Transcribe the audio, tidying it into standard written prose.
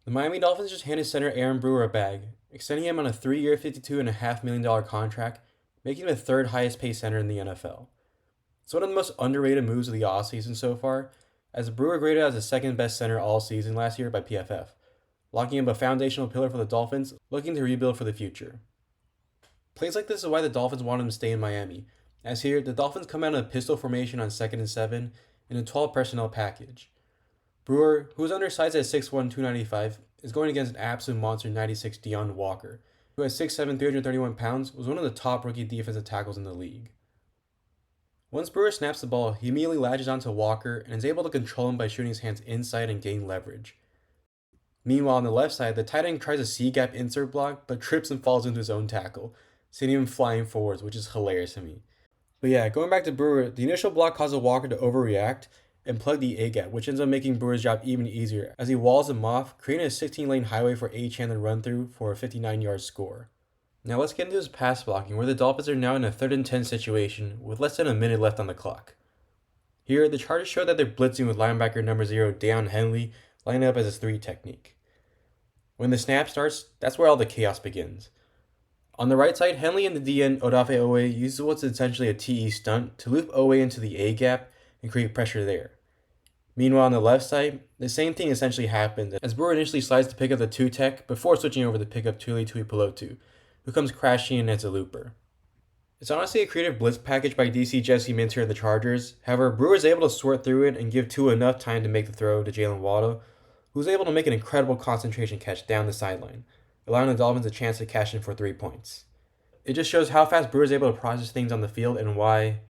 The Miami Dolphins just handed center Aaron Brewer a bag, extending him on a 3-year, $52.5 million contract, making him the third highest paid center in the NFL. It's one of the most underrated moves of the offseason so far, as Brewer graded as the second best center all season last year by PFF, locking him a foundational pillar for the Dolphins looking to rebuild for the future. Plays like this is why the Dolphins wanted him to stay in Miami, as here, the Dolphins come out in a pistol formation on 2nd and 7 in a 12 personnel package. Brewer, who is undersized at 6'1", 295, is going against an absolute monster 96 Deone Walker, who at 6'7", 331 pounds was one of the top rookie defensive tackles in the league. Once Brewer snaps the ball, he immediately latches onto Walker and is able to control him by shooting his hands inside and gain leverage. Meanwhile, on the left side, the tight end tries a C-gap insert block, but trips and falls into his own tackle, sending him flying forwards, which is hilarious to me. But yeah, going back to Brewer, the initial block causes Walker to overreact and plug the A-gap, which ends up making Brewer's job even easier as he walls him off, creating a 16-lane highway for Achane to run through for a 59-yard score. Now let's get into his pass blocking, where the Dolphins are now in a 3rd and 10 situation with less than a minute left on the clock. Here, the Chargers show that they're blitzing with linebacker number 0 Deion Henley lining up as his 3 technique. When the snap starts, that's where all the chaos begins. On the right side, Henley and the DN Odafe Owe uses what's essentially a TE stunt to loop Owe into the A gap and create pressure there. Meanwhile, on the left side, the same thing essentially happens as Brewer initially slides to pick up the 2 tech before switching over to pick up Tuli Tuipulotu, who comes crashing in as a looper. It's honestly a creative blitz package by DC Jesse Minter and the Chargers. However, Brewer is able to sort through it and give Tua enough time to make the throw to Jalen Waddle, who's able to make an incredible concentration catch down the sideline, allowing the Dolphins a chance to cash in for 3 points. It just shows how fast Brewer is able to process things on the field and why